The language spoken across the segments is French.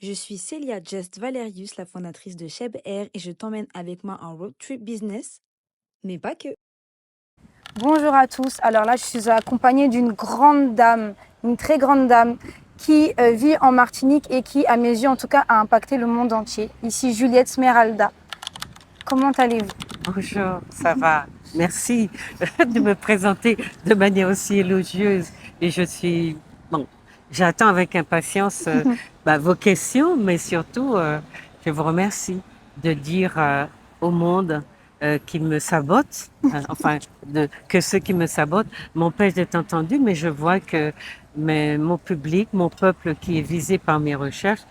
Je suis Célia Just Valerius, la fondatrice de Cheb Air, et je t'emmène avec moi en road trip business, mais pas que. Bonjour à tous. Alors là, je suis accompagnée d'une grande dame, une très grande dame qui vit en Martinique et qui, à mes yeux en tout cas, a impacté le monde entier. Ici, Juliette Smeralda. Comment allez-vous? Bonjour, ça va. Merci de me présenter de manière aussi élogieuse. Et bon, j'attends avec impatience vos questions, mais surtout, je vous remercie de dire au monde qui me sabote, que ceux qui me sabotent m'empêchent d'être entendus, mais je vois que mon public, mon peuple qui est visé par mes recherches,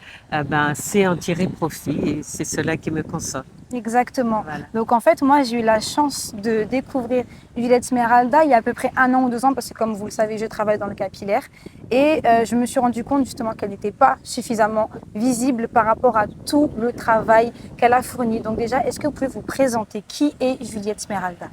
sait en tirer profit et c'est cela qui me console. Exactement. Voilà. Donc en fait, moi, j'ai eu la chance de découvrir Juliette Smeralda il y a à peu près 1 an ou 2 ans, parce que comme vous le savez, je travaille dans le capillaire. Et je me suis rendu compte justement qu'elle n'était pas suffisamment visible par rapport à tout le travail qu'elle a fourni. Donc déjà, est-ce que vous pouvez vous présenter? Qui est Juliette Smeralda?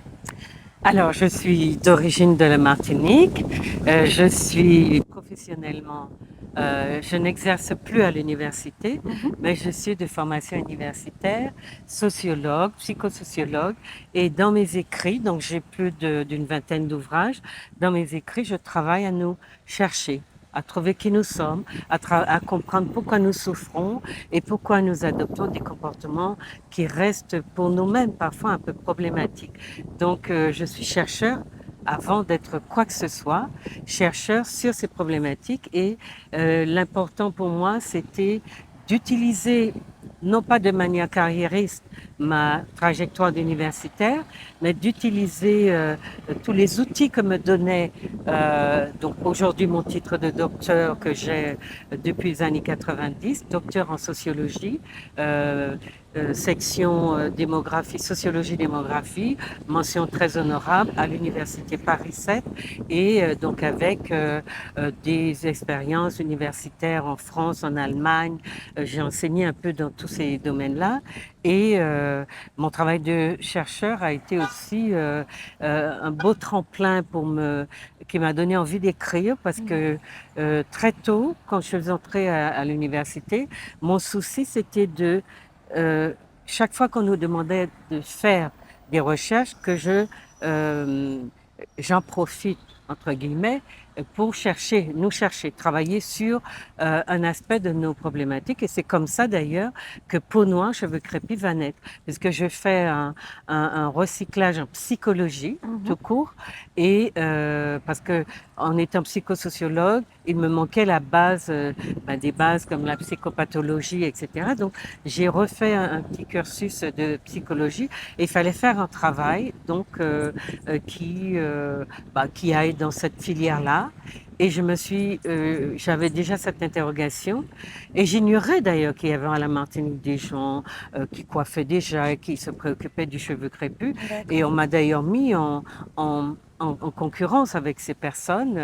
Alors, je suis d'origine de la Martinique. Je suis professionnellement, je n'exerce plus à l'université, mais je suis de formation universitaire, sociologue, psychosociologue. Et dans mes écrits, donc j'ai plus d'une vingtaine d'ouvrages, dans mes écrits, je travaille à nous chercher, à trouver qui nous sommes, à comprendre pourquoi nous souffrons et pourquoi nous adoptons des comportements qui restent pour nous-mêmes parfois un peu problématiques. Donc, je suis chercheur avant d'être quoi que ce soit, chercheur sur ces problématiques et l'important pour moi, c'était d'utiliser, non pas de manière carriériste, ma trajectoire d'universitaire, mais d'utiliser tous les outils que me donnait donc aujourd'hui mon titre de docteur que j'ai depuis les années 90, docteur en sociologie, section démographie, sociologie-démographie, mention très honorable à l'université Paris 7 et donc avec des expériences universitaires en France, en Allemagne. J'ai enseigné un peu dans tous ces domaines-là et mon travail de chercheur a été aussi un beau tremplin qui m'a donné envie d'écrire parce que très tôt, quand je suis entrée à l'université, mon souci c'était euh, chaque fois qu'on nous demandait de faire des recherches, euh, j'en profite, entre guillemets, pour nous chercher, travailler sur un aspect de nos problématiques. Et c'est comme ça d'ailleurs que Peau noire, cheveux crépus va naître. Parce que je fais un recyclage en psychologie, tout court, et parce que en étant psychosociologue, il me manquait la base, des bases comme la psychopathologie, etc. Donc, j'ai refait un petit cursus de psychologie et il fallait faire un travail donc qui aille dans cette filière-là. Et j'avais déjà cette interrogation et j'ignorais d'ailleurs qu'il y avait à la Martinique des gens qui coiffaient déjà et qui se préoccupaient du cheveu crépus. Et on m'a d'ailleurs mis en concurrence avec ces personnes,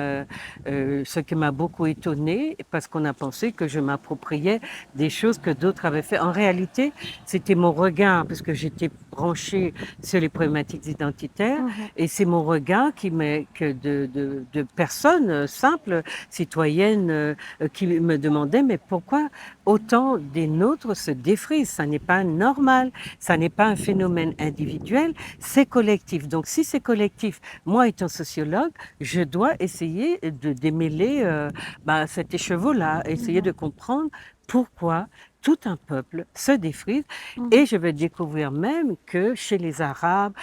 ce qui m'a beaucoup étonnée parce qu'on a pensé que je m'appropriais des choses que d'autres avaient fait. En réalité, c'était mon regard, parce que j'étais branchée sur les problématiques identitaires, et c'est mon regard de personnes simples, citoyennes, qui me demandaient, mais pourquoi autant des nôtres se défrisent? Ça n'est pas normal, ça n'est pas un phénomène individuel, c'est collectif. Donc si c'est collectif, moi étant sociologue, je dois essayer de démêler cet écheveau-là, essayer de comprendre pourquoi tout un peuple se défrise. Et je vais découvrir même que chez les Arabes,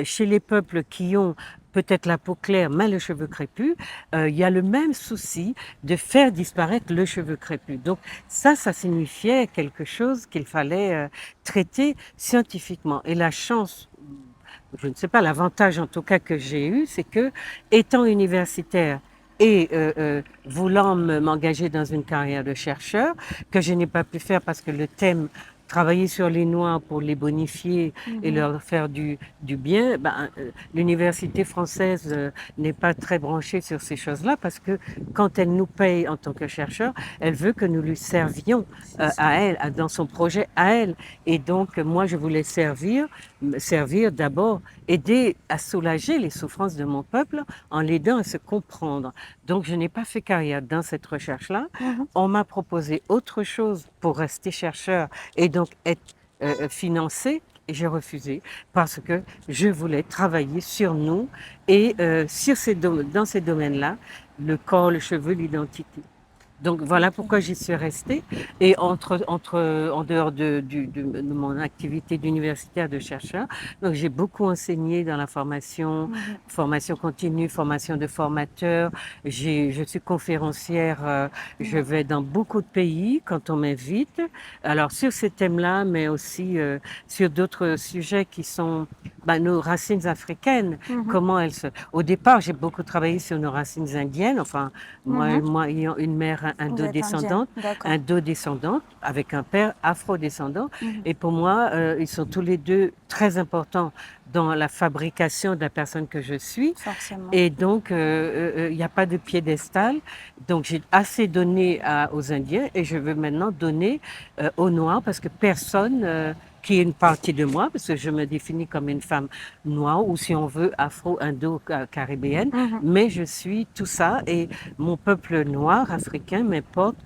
chez les peuples qui ont peut-être la peau claire, mais le cheveu crépus, il y a le même souci de faire disparaître le cheveu crépus. Donc ça signifiait quelque chose qu'il fallait traiter scientifiquement. Et la chance, je ne sais pas, l'avantage en tout cas que j'ai eu, c'est que, étant universitaire et voulant m'engager dans une carrière de chercheur, que je n'ai pas pu faire parce que le thème travailler sur les Noirs pour les bonifier et leur faire du bien, l'université française n'est pas très branchée sur ces choses-là parce que quand elle nous paye en tant que chercheurs, elle veut que nous lui servions à elle, dans son projet à elle. Et donc, moi, je voulais servir d'abord, aider à soulager les souffrances de mon peuple en l'aidant à se comprendre. Donc, je n'ai pas fait carrière dans cette recherche-là. On m'a proposé autre chose pour rester chercheur et donc être financée. Et j'ai refusé parce que je voulais travailler sur nous et dans ces domaines-là, le corps, le cheveu, l'identité. Donc voilà Ok. pourquoi j'y suis restée. Et en dehors de mon activité d'universitaire de chercheur, donc j'ai beaucoup enseigné dans la formation, Mhm. formation continue, formation de formateurs. Je suis conférencière, je Ouais. vais dans beaucoup de pays quand on m'invite. Alors sur ces thèmes-là, mais aussi sur d'autres sujets qui sont nos racines africaines. Mhm. Comment elles se... Au départ, j'ai beaucoup travaillé sur nos racines indiennes. Enfin, Mhm. moi ayant une mère Vous êtes indienne, d'accord. indo-descendante, avec un père afro-descendant. Mhm. Et pour moi, ils sont tous les deux très importants dans la fabrication de la personne que je suis. Forcément. Et donc, il n'y a pas de piédestal. Donc, j'ai assez donné aux Indiens et je veux maintenant donner aux Noirs parce que personne qui est une partie de moi, parce que je me définis comme une femme noire ou si on veut afro-indo-caribéenne, Mhm. mais je suis tout ça et mon peuple noir africain m'importe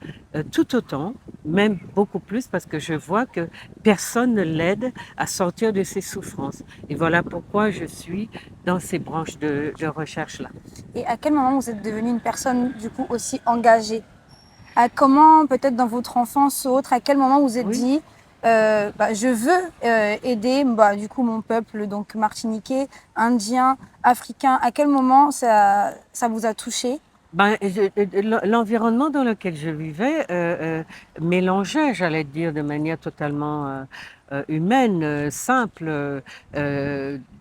tout autant, même beaucoup plus parce que je vois que personne ne l'aide à sortir de ses souffrances. Et voilà pourquoi je suis dans ces branches de recherche-là. Et à quel moment vous êtes devenue une personne du coup aussi engagée? À comment, peut-être dans votre enfance ou autre, à quel moment vous vous êtes Oui. dit, je veux aider du coup mon peuple, donc martiniquais, indien, africain. À quel moment ça vous a touché? L'environnement dans lequel je vivais mélangeait, j'allais dire, de manière totalement humaine, simple,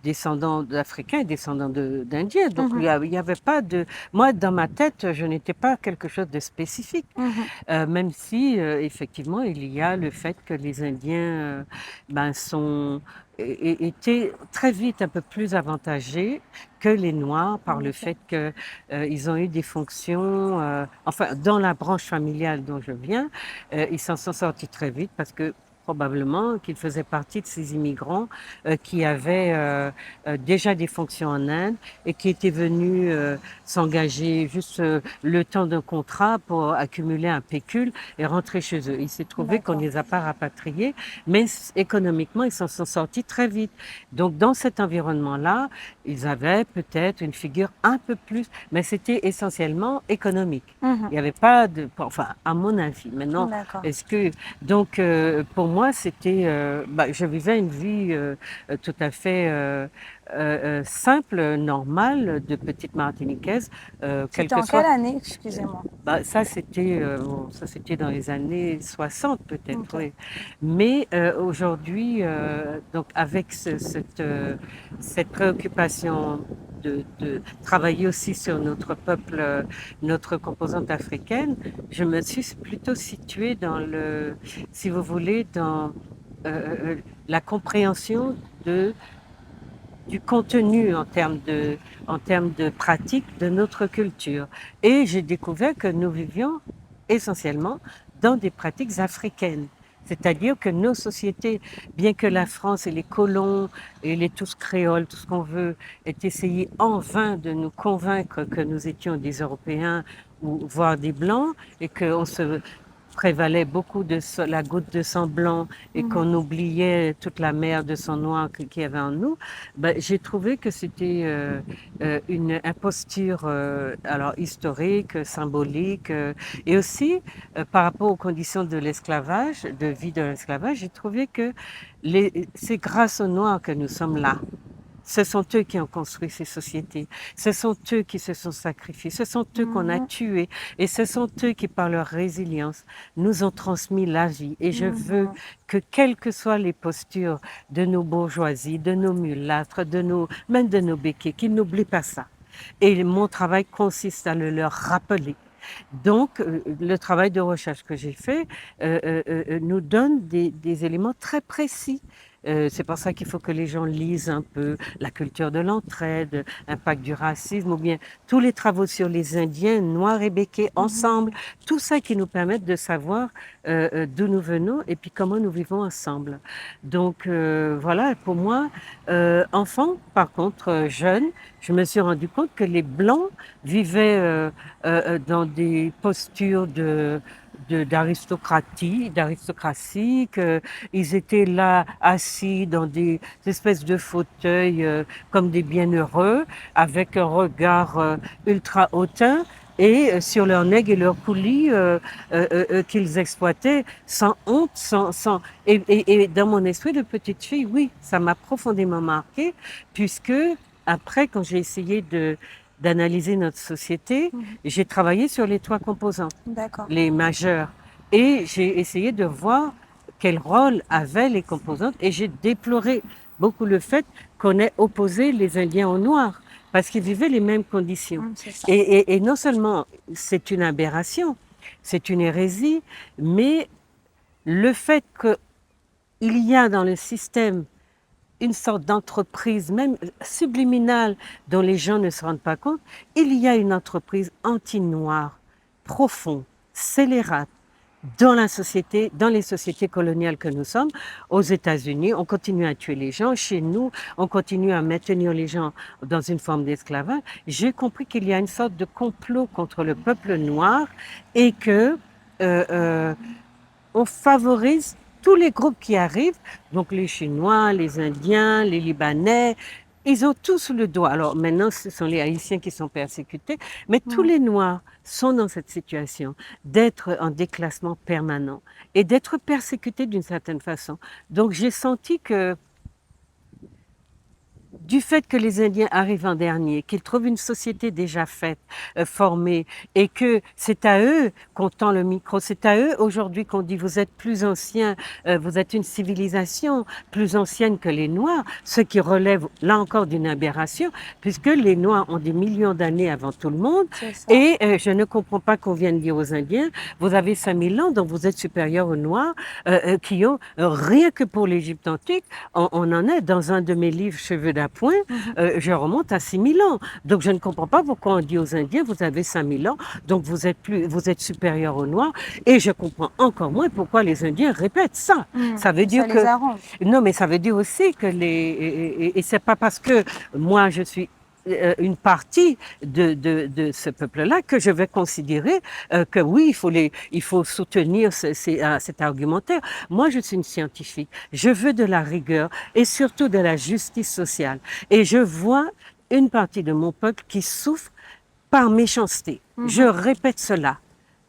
descendants d'Africains et descendants d'Indiens. Donc Mhm, il y avait pas de... Moi, dans ma tête, je n'étais pas quelque chose de spécifique. mhm, Même si, effectivement, il y a le fait que les Indiens étaient très vite un peu plus avantagés que les Noirs par en le effet. fait qu'ils ont eu des fonctions, enfin, dans la branche familiale dont je viens, ils s'en sont sortis très vite parce que probablement qu'ils faisaient partie de ces immigrants qui avaient déjà des fonctions en Inde et qui étaient venus s'engager juste le temps d'un contrat pour accumuler un pécule et rentrer chez eux. Il s'est trouvé qu'on ne D'accord. les a pas rapatriés, mais économiquement, ils s'en sont sortis très vite. Donc, dans cet environnement-là, ils avaient peut-être une figure un peu plus, mais c'était essentiellement économique. Mhm, Il n'y avait pas de, enfin, à mon avis. Maintenant, d'accord. est-ce que, donc, pour moi, c'était, je vivais une vie tout à fait simple, normale, de petite Martiniquaise, quel C'était que en quelle soit. année? Excusez-moi. Ça, c'était dans les années 60 peut-être, Ok. oui. Mais aujourd'hui, donc avec cette préoccupation de travailler aussi sur notre peuple, notre composante africaine, je me suis plutôt située dans le, si vous voulez, dans la compréhension de du contenu en termes de pratique de notre culture. Et j'ai découvert que nous vivions essentiellement dans des pratiques africaines. C'est-à-dire que nos sociétés, bien que la France et les colons et les tous créoles, tout ce qu'on veut, aient essayé en vain de nous convaincre que nous étions des Européens ou voire des Blancs et qu'on se prévalait beaucoup de la goutte de sang blanc et Mhm, qu'on oubliait toute la mer de sang noir qu'il y avait en nous, j'ai trouvé que c'était une imposture alors historique, symbolique et aussi par rapport aux conditions de l'esclavage, de vie de l'esclavage, j'ai trouvé que c'est grâce aux Noirs que nous sommes là. Ce sont eux qui ont construit ces sociétés. Ce sont eux qui se sont sacrifiés. Ce sont eux qu'on a mhm, tués. Et ce sont eux qui, par leur résilience, nous ont transmis la vie. Et je veux mhm, que, quelles que soient les postures de nos bourgeoisies, de nos mulâtres, même de nos béquets, qu'ils n'oublient pas ça. Et mon travail consiste à le leur rappeler. Donc, le travail de recherche que j'ai fait nous donne des éléments très précis. C'est pour ça qu'il faut que les gens lisent un peu la culture de l'entraide, l'impact du racisme, ou bien tous les travaux sur les Indiens, noirs et béquets, mhm. ensemble. Tout ça qui nous permettent de savoir d'où nous venons et puis comment nous vivons ensemble. Donc, voilà, pour moi, enfant, par contre, jeune, je me suis rendu compte que les Blancs vivaient dans des postures d'aristocratie, qu'ils étaient là assis dans des espèces de fauteuils comme des bienheureux, avec un regard ultra hautain et sur leur nègre et leur coulis qu'ils exploitaient sans honte, et dans mon esprit de petite fille, oui, ça m'a profondément marqué, puisque après, quand j'ai essayé d'analyser notre société, Mhm. j'ai travaillé sur les trois composantes, D'accord. les majeurs, et j'ai essayé de voir quel rôle avaient les composantes, et j'ai déploré beaucoup le fait qu'on ait opposé les Indiens aux Noirs, parce qu'ils vivaient les mêmes conditions. C'est ça. Et non seulement c'est une aberration, c'est une hérésie, mais le fait qu'il y a dans le système une sorte d'entreprise, même subliminale, dont les gens ne se rendent pas compte, il y a une entreprise anti-noire, profonde, scélérate, dans la société, dans les sociétés coloniales que nous sommes. Aux États-Unis, on continue à tuer les gens. Chez nous, on continue à maintenir les gens dans une forme d'esclavage. J'ai compris qu'il y a une sorte de complot contre le peuple noir et que on favorise tous les groupes qui arrivent, donc les Chinois, les Indiens, les Libanais, ils ont tous le doigt. Alors maintenant, ce sont les Haïtiens qui sont persécutés, mais tous les Noirs sont dans cette situation d'être en déclassement permanent et d'être persécutés d'une certaine façon. Donc j'ai senti que du fait que les Indiens arrivent en dernier, qu'ils trouvent une société déjà faite, formée, et que c'est à eux qu'on tend le micro, c'est à eux aujourd'hui qu'on dit vous êtes plus anciens, vous êtes une civilisation plus ancienne que les Noirs, ce qui relève là encore d'une aberration, puisque les Noirs ont des millions d'années avant tout le monde, et je ne comprends pas qu'on vienne dire aux Indiens, vous avez 5000 ans, donc vous êtes supérieurs aux Noirs, qui ont, rien que pour l'Égypte antique, on en est dans un de mes livres, Cheveux d'appoint, je remonte à 6000 ans. Donc, je ne comprends pas pourquoi on dit aux Indiens, vous avez 5000 ans, donc vous êtes supérieur aux Noirs. Et je comprends encore moins pourquoi les Indiens répètent ça. Ça veut dire Ça que... les arrange. Non, mais ça veut dire aussi que et c'est pas parce que moi, je suis une partie de ce peuple-là que je vais considérer que oui, il faut soutenir cet argumentaire. Moi, je suis une scientifique. Je veux de la rigueur et surtout de la justice sociale. Et je vois une partie de mon peuple qui souffre par méchanceté. Je répète cela.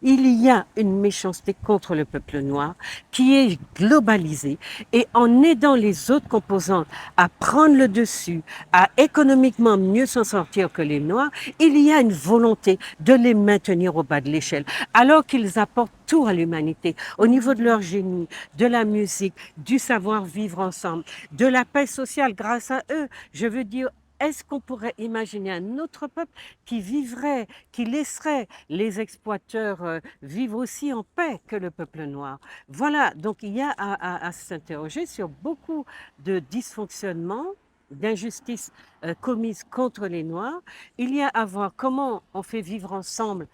Il y a une méchanceté contre le peuple noir qui est globalisée et en aidant les autres composantes à prendre le dessus, à économiquement mieux s'en sortir que les Noirs, il y a une volonté de les maintenir au bas de l'échelle alors qu'ils apportent tout à l'humanité au niveau de leur génie, de la musique, du savoir-vivre ensemble, de la paix sociale grâce à eux. Je veux dire, est-ce qu'on pourrait imaginer un autre peuple qui vivrait, qui laisserait les exploiteurs vivre aussi en paix que le peuple noir? Voilà, donc il y a à s'interroger sur beaucoup de dysfonctionnements, d'injustices commises contre les Noirs. Il y a à voir comment on fait vivre ensemble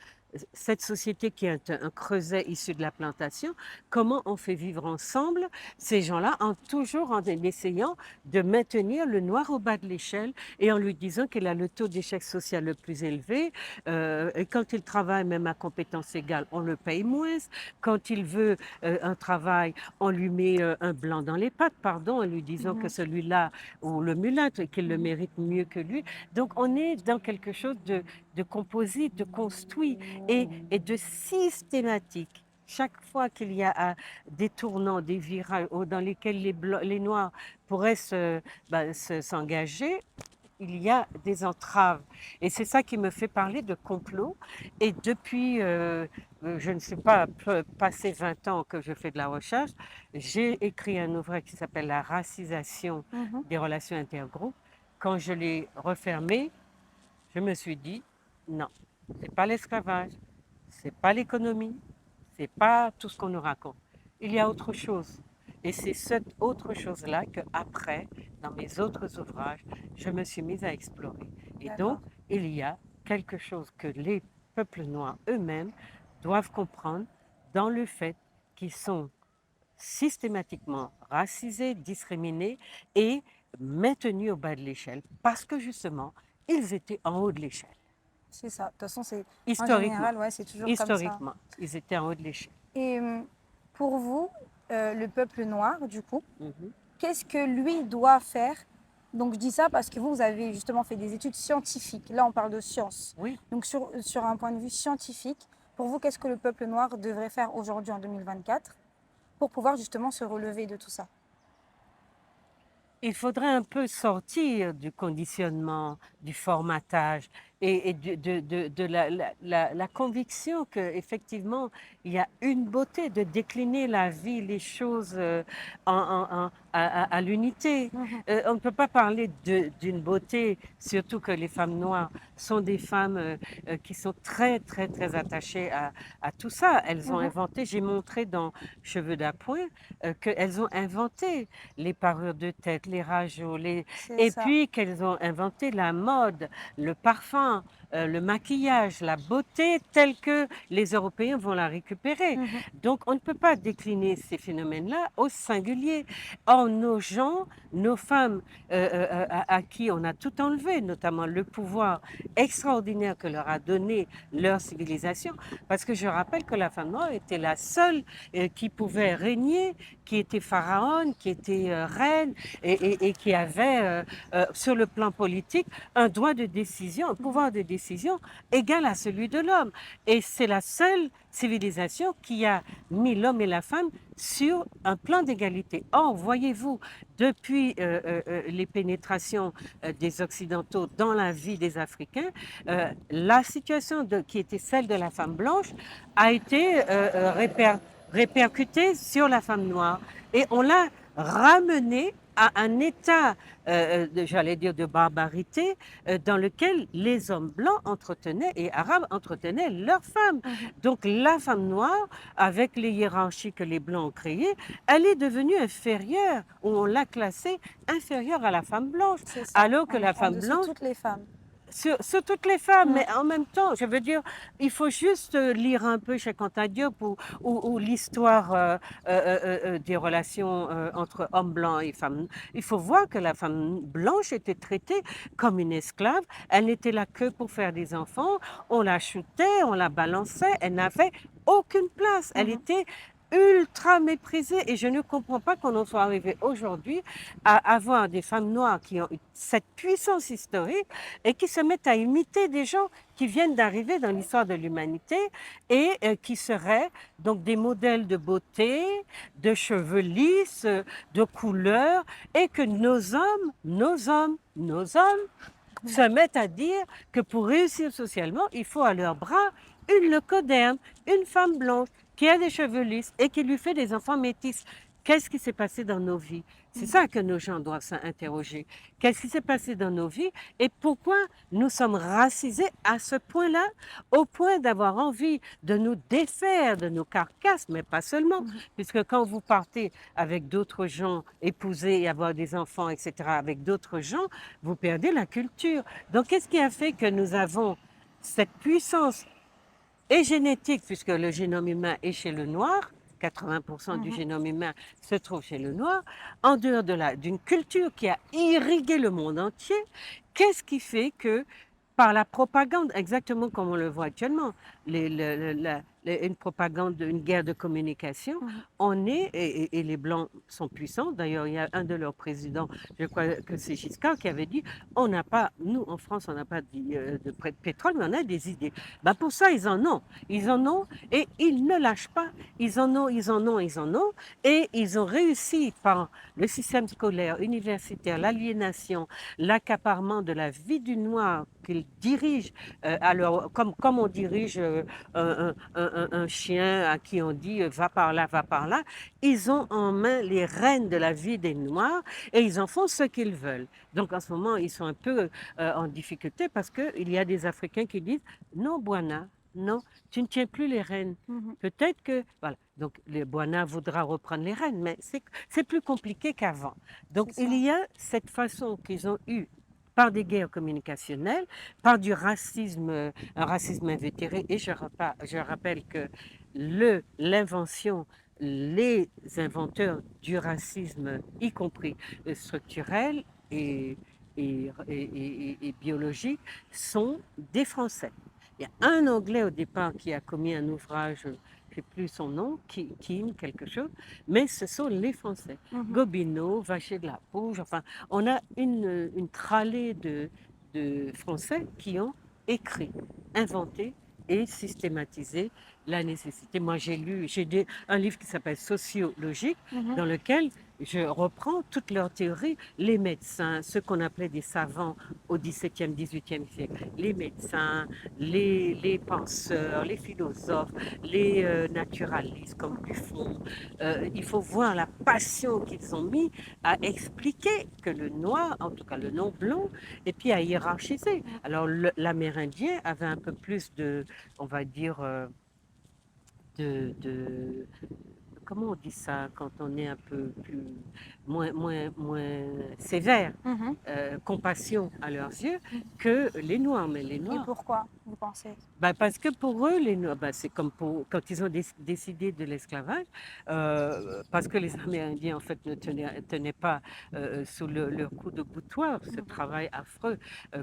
cette société qui est un creuset issu de la plantation, comment on fait vivre ensemble ces gens-là toujours en essayant de maintenir le noir au bas de l'échelle et en lui disant qu'il a le taux d'échec social le plus élevé. Et quand il travaille même à compétences égales, on le paye moins. Quand il veut un travail, on lui met un blanc dans les pattes, pardon, en lui disant que celui-là, ou le mulâtre, qu'il le mérite mieux que lui. Donc on est dans quelque chose de composite, de construit et de systématique. Chaque fois qu'il y a des tournants, des virages dans lesquels les Noirs pourraient s'engager, il y a des entraves. Et c'est ça qui me fait parler de complot. Et depuis, je ne sais pas, passé 20 ans que je fais de la recherche, j'ai écrit un ouvrage qui s'appelle La racisation des relations intergroupes. Quand je l'ai refermé, je me suis dit, non, c'est pas l'esclavage, c'est pas l'économie, c'est pas tout ce qu'on nous raconte. Il y a autre chose. Et c'est cette autre chose-là que après, dans mes autres ouvrages, je me suis mise à explorer. Et donc, il y a quelque chose que les peuples noirs eux-mêmes doivent comprendre dans le fait qu'ils sont systématiquement racisés, discriminés et maintenus au bas de l'échelle parce que justement, ils étaient en haut de l'échelle. C'est ça. De toute façon, c'est en Historiquement, général, ouais, c'est toujours comme ça. ils étaient en haut de l'échelle. Et pour vous, le peuple noir, du coup, Mhm. qu'est-ce que lui doit faire? Donc, je dis ça parce que vous avez justement fait des études scientifiques. Là, on parle de science. Oui. Donc, sur un point de vue scientifique, pour vous, qu'est-ce que le peuple noir devrait faire aujourd'hui en 2024 pour pouvoir justement se relever de tout ça? Il faudrait un peu sortir du conditionnement, du formatage et de la conviction qu'effectivement, il y a une beauté de décliner la vie, les choses à l'unité. Mhm. On ne peut pas parler d'une beauté, surtout que les femmes noires sont des femmes qui sont très, très, très attachées à tout ça. Elles ont Mhm. inventé, j'ai montré dans Cheveux d'appoint, qu'elles ont inventé les parures de tête, les rajots, C'est et ça. puis qu'elles ont inventé la mode, le parfum, le maquillage, la beauté telle que les Européens vont la récupérer. Mhm. Donc on ne peut pas décliner ces phénomènes-là au singulier. Or, nos gens, nos femmes à qui on a tout enlevé, notamment le pouvoir extraordinaire que leur a donné leur civilisation, parce que je rappelle que la femme noire était la seule qui pouvait régner, qui était pharaon, qui était reine et qui avait, sur le plan politique, un droit de décision, un pouvoir de décision égal à celui de l'homme. Et c'est la seule civilisation qui a mis l'homme et la femme sur un plan d'égalité. Or, voyez-vous, depuis les pénétrations des Occidentaux dans la vie des Africains, la situation qui était celle de la femme blanche a été répercutée sur la femme noire. Et on l'a ramenée à un état, j'allais dire, de barbarité, dans lequel les hommes blancs entretenaient et arabes entretenaient leurs femmes. Mhm. Donc la femme noire, avec les hiérarchies que les blancs ont créées, elle est devenue inférieure, ou on l'a classée inférieure à la femme blanche, C'est ça. alors que la En femme dessous de blanche toutes les femmes. sur toutes les femmes, Mm. mais en même temps, je veux dire, il faut juste lire un peu chez Anta Diop ou l'histoire des relations entre hommes blancs et femmes. Il faut voir que la femme blanche était traitée comme une esclave. Elle n'était là que pour faire des enfants. On la shootait, on la balançait. Elle n'avait aucune place. Elle Mhm. était ultra méprisée et je ne comprends pas qu'on en soit arrivé aujourd'hui à avoir des femmes noires qui ont cette puissance historique et qui se mettent à imiter des gens qui viennent d'arriver dans l'histoire de l'humanité et qui seraient donc des modèles de beauté, de cheveux lisses, de couleurs, et que nos hommes se mettent à dire que pour réussir socialement, il faut à leur bras une leucoderne, une femme blanche qui a des cheveux lisses et qui lui fait des enfants métis. Qu'est-ce qui s'est passé dans nos vies? C'est ça que nos gens doivent s'interroger. Qu'est-ce qui s'est passé dans nos vies et pourquoi nous sommes racisés à ce point-là, au point d'avoir envie de nous défaire de nos carcasses, mais pas seulement, Mhm. puisque quand vous partez avec d'autres gens, épouser et avoir des enfants, etc., avec d'autres gens, vous perdez la culture. Donc, qu'est-ce qui a fait que nous avons cette puissance et génétique, puisque le génome humain est chez le noir, 80% du Mhm. génome humain se trouve chez le noir, en dehors d'une culture qui a irrigué le monde entier, qu'est-ce qui fait que par la propagande, exactement comme on le voit actuellement, une propagande, une guerre de communication, Mhm. on est, et les Blancs sont puissants, d'ailleurs il y a un de leurs présidents, je crois que c'est Giscard, qui avait dit, on n'a pas, nous en France, on n'a pas de pétrole, mais on a des idées. Ben pour ça, ils en ont, et ils ne lâchent pas, ils en ont, ils en ont, ils en ont, et ils ont réussi par le système scolaire, universitaire, l'aliénation, l'accaparement de la vie du noir qu'ils dirigent, alors, comme on dirige un chien à qui on dit va par là, ils ont en main les rênes de la vie des Noirs et ils en font ce qu'ils veulent. Donc en ce moment, ils sont un peu en difficulté parce qu'il y a des Africains qui disent non, Bwana, non, tu ne tiens plus les rênes. Mhm. Peut-être que, voilà, donc le Bwana voudra reprendre les rênes, mais c'est plus compliqué qu'avant. Donc C'est il ça. y a cette façon qu'ils ont eue par des guerres communicationnelles, par du racisme, un racisme invétéré. Et je rappelle que l'invention, les inventeurs du racisme, y compris structurel et biologique, sont des Français. Il y a un Anglais au départ qui a commis un ouvrage, sais plus son nom, Kim quelque chose, mais ce sont les Français. Mhm. Gobineau, Vacher de la Pouge, enfin, on a une tralée de Français qui ont écrit, inventé et systématisé la nécessité. Moi, j'ai un livre qui s'appelle Sociologique, Mhm. dans lequel je reprends toutes leurs théories, les médecins, ceux qu'on appelait des savants au XVIIe, XVIIIe siècle, les médecins, les penseurs, les philosophes, les naturalistes comme Buffon. Il faut voir la passion qu'ils ont mis à expliquer que le noir, en tout cas le non blanc, et puis à hiérarchiser. Alors l'Amérindien avait un peu plus de, on va dire, de comment on dit ça quand on est un peu plus moins sévère, Mhm. compassion à leurs yeux Mhm. que les Noirs. Mais les Et Noirs, pourquoi, vous pensez? ben parce que pour eux, les Noirs, ben c'est comme quand ils ont décidé de l'esclavage, parce que les Amérindiens, en fait, ne tenaient pas sous leur coup de boutoir ce Mhm. travail affreux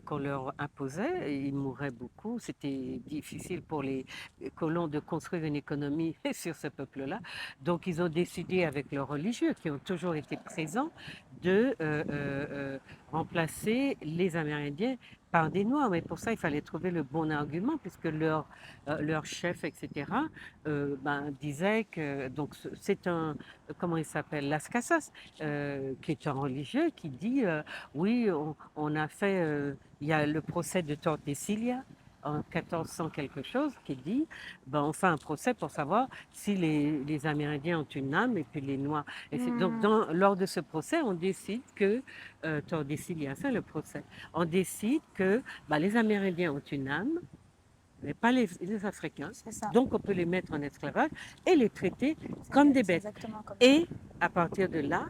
qu'on leur imposait. Et ils mouraient beaucoup. C'était difficile pour les colons de construire une économie sur ce peuple-là. Donc, ils ont décidé, avec leurs religieux, qui ont toujours été présents, de remplacer les Amérindiens par des Noirs. Mais pour ça, il fallait trouver le bon argument, puisque leur chef, etc., disait que donc c'est un, comment il s'appelle, Las Casas, qui est un religieux, qui dit oui, on a fait, il y a le procès de Tordesillas en 1400 quelque chose qui dit, on fait un procès pour savoir si les Amérindiens ont une âme et puis les Noirs. Et donc, Mhm. lors de ce procès, on décide que, Tordesillas, c'est le procès, on décide que les Amérindiens ont une âme, mais pas les Africains. C'est ça. Donc, on peut les mettre en esclavage et les traiter comme des C'est bêtes. exactement comme ça. Et à partir de là,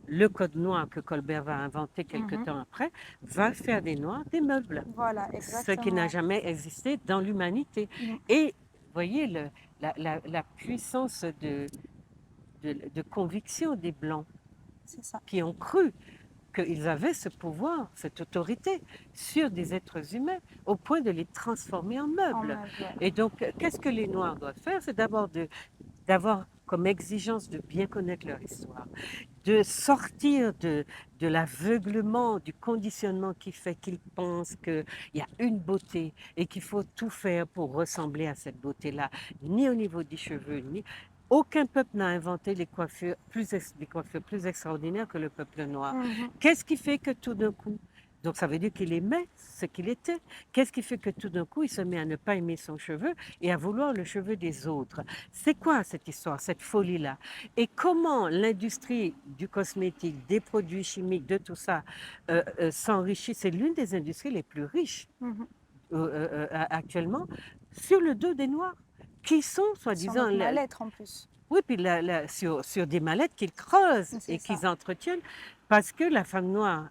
le code noir que Colbert va inventer quelque Mhm. temps après va faire des Noirs des meubles, Voilà, ce qui n'a exactement. jamais existé dans l'humanité. Mhm. Et voyez la puissance de conviction des Blancs C'est ça. qui ont cru qu'ils avaient ce pouvoir, cette autorité sur des êtres humains au point de les transformer en En meubles. meuble, ouais. Et donc, qu'est-ce que les Noirs doivent faire? C'est d'abord d'avoir comme exigence de bien connaître leur histoire, de sortir de l'aveuglement, du conditionnement qui fait qu'ils pensent qu'il y a une beauté et qu'il faut tout faire pour ressembler à cette beauté-là, ni au niveau des cheveux, ni... Aucun peuple n'a inventé des coiffures plus extraordinaires que le peuple noir. Mhm. Qu'est-ce qui fait que tout d'un coup, donc ça veut dire qu'il aimait ce qu'il était. Qu'est-ce qui fait que tout d'un coup, il se met à ne pas aimer son cheveu et à vouloir le cheveu des autres? C'est quoi cette histoire, cette folie-là? Et comment l'industrie du cosmétique, des produits chimiques, de tout ça, s'enrichit? C'est l'une des industries les plus riches Mhm. actuellement sur le dos des Noirs, qui sont, Sur soi-disant, notre mal-être en plus. oui, puis sur des mallettes qu'ils creusent C'est et ça. qu'ils entretiennent, parce que la femme noire,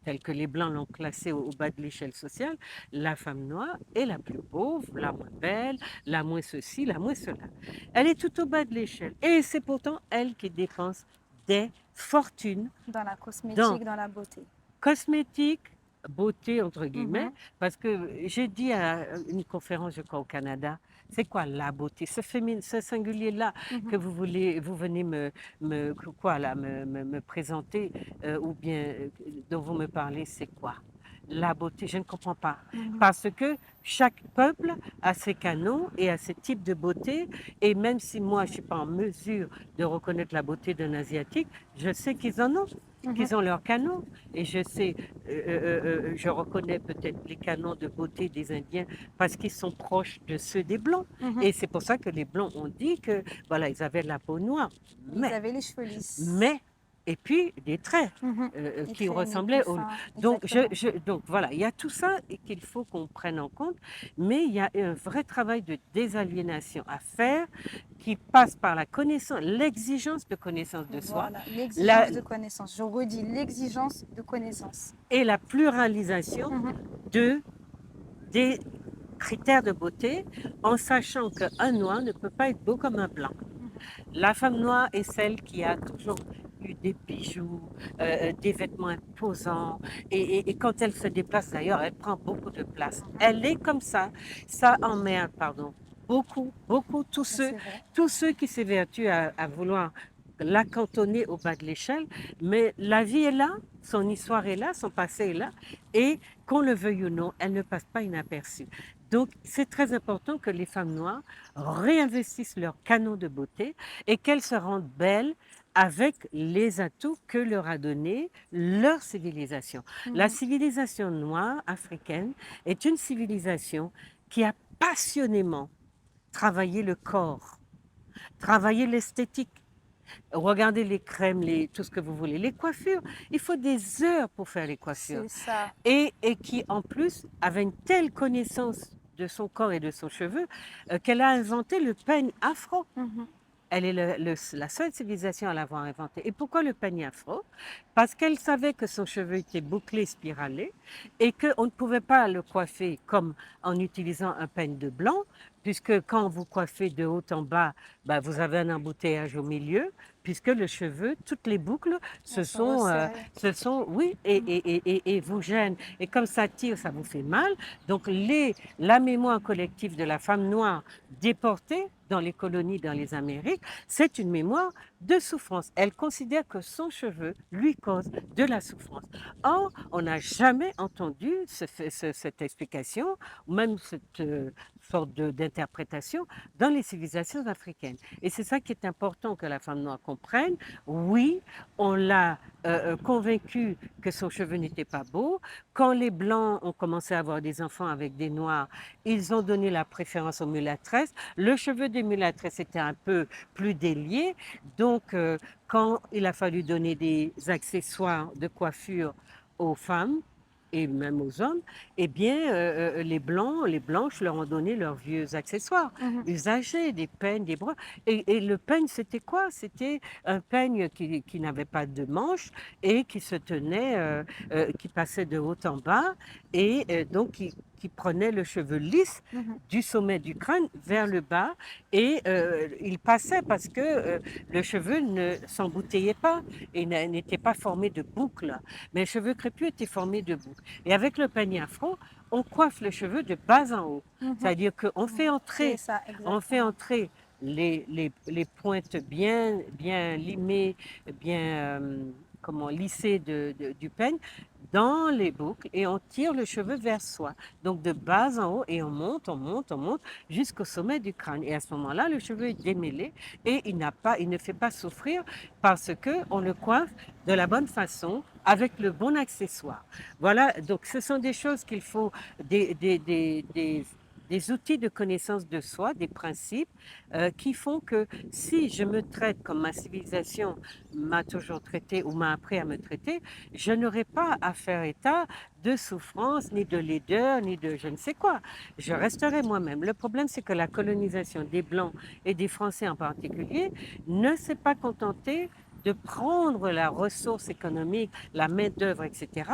telle que les Blancs l'ont classée au bas de l'échelle sociale, la femme noire est la plus pauvre, la moins belle, la moins ceci, la moins cela. Elle est tout au bas de l'échelle. Et c'est pourtant elle qui dépense des fortunes Dans la dans cosmétique, dans la beauté. cosmétiques, beauté, entre guillemets, Mhm. parce que j'ai dit à une conférence, je crois, au Canada, c'est quoi la beauté? Ce singulier-là que Mhm. vous venez me présenter, ou bien dont vous me parlez, c'est quoi? La beauté, je ne comprends pas. Mhm. Parce que chaque peuple a ses canons et a ses types de beauté. Et même si moi, je ne suis pas en mesure de reconnaître la beauté d'un Asiatique, je sais qu'ils en ont, Mhm. qu'ils ont leurs canons. Et je sais, je reconnais peut-être les canons de beauté des Indiens parce qu'ils sont proches de ceux des Blancs. Mhm. Et c'est pour ça que les Blancs ont dit que, voilà, ils avaient la peau noire. Ils avaient les cheveux lisses. Mais, et puis des traits Mhm. Des qui traits ressemblaient plus au... fins, Donc, exactement. donc voilà, il y a tout ça qu'il faut qu'on prenne en compte, mais il y a un vrai travail de désaliénation à faire qui passe par la connaissance, l'exigence de connaissance de soi, Voilà, la, l'exigence de connaissance. Je redis, l'exigence de connaissance. et la pluralisation Mhm. de, des critères de beauté, en sachant qu'un noir ne peut pas être beau comme un blanc. La femme noire est celle qui a toujours eu des bijoux, des vêtements imposants. Et quand elle se déplace, d'ailleurs, elle prend beaucoup de place. Elle est comme ça. Ça emmerde, pardon. beaucoup, beaucoup, C'est vrai. tous ceux qui s'évertuent à vouloir la cantonner au bas de l'échelle, mais la vie est là, son histoire est là, son passé est là, et qu'on le veuille ou non, elle ne passe pas inaperçue. Donc, c'est très important que les femmes noires réinvestissent leur canon de beauté et qu'elles se rendent belles avec les atouts que leur a donné leur civilisation. La Mhm. civilisation noire africaine est une civilisation qui a passionnément travaillé le corps, travaillé l'esthétique. Regardez les crèmes, tout ce que vous voulez. Les coiffures, il faut des heures pour faire les coiffures. C'est ça. Et qui, en plus, avait une telle connaissance de son corps et de son cheveu qu'elle a inventé le peigne afro. Mhm. Elle est la seule civilisation à l'avoir inventé. Et pourquoi le peigne afro? Parce qu'elle savait que son cheveu était bouclé, spiralé, et qu'on ne pouvait pas le coiffer comme en utilisant un peigne de blanc, puisque quand vous coiffez de haut en bas, ben, vous avez un embouteillage au milieu, puisque le cheveu, toutes les boucles, Elles sont resserrées. oui, et vous gênent. Et comme ça tire, ça vous fait mal. Donc la mémoire collective de la femme noire déportée dans les colonies, dans les Amériques, c'est une mémoire de souffrance. Elle considère que son cheveu lui cause de la souffrance. Or, on n'a jamais entendu cette explication, ou même cette sorte d'interprétation dans les civilisations africaines. Et c'est ça qui est important que la femme noire comprenne. Oui, on l'a convaincue que son cheveu n'était pas beau. Quand les Blancs ont commencé à avoir des enfants avec des Noirs, ils ont donné la préférence aux mulâtresses. Le cheveu des mulâtresses était un peu plus délié. Donc, quand il a fallu donner des accessoires de coiffure aux femmes et même aux hommes, eh bien, les blanches leur ont donné leurs vieux accessoires Mhm. usagés, des peignes, des bras. Et le peigne, c'était quoi? C'était un peigne qui n'avait pas de manche et qui se tenait, qui passait de haut en bas et donc qui prenait le cheveu lisse Mhm. du sommet du crâne vers le bas et il passait parce que le cheveu ne s'embouteillait pas et n'était pas formé de boucles. Mais le cheveu crépus était formé de boucles. Et avec le peigne afro, on coiffe le cheveu de bas en haut. Mhm. C'est-à-dire qu'on fait C'est entrer, ça, on fait exactement. entrer les pointes bien, bien limées, bien comment, lissées du peigne dans les boucles et on tire le cheveu vers soi. Donc de bas en haut et on monte, on monte, on monte jusqu'au sommet du crâne. Et à ce moment-là, le cheveu est démêlé et il ne fait pas souffrir parce qu'on le coiffe de la bonne façon avec le bon accessoire. Voilà, donc ce sont des choses qu'il faut, des, des, des, des, des outils de connaissance de soi, des principes qui font que si je me traite comme ma civilisation m'a toujours traité ou m'a appris à me traiter, je n'aurai pas à faire état de souffrance, ni de laideur, ni de je ne sais quoi. Je resterai moi-même. Le problème, c'est que la colonisation des Blancs et des Français en particulier ne s'est pas contentée de prendre la ressource économique, la main-d'œuvre, etc.,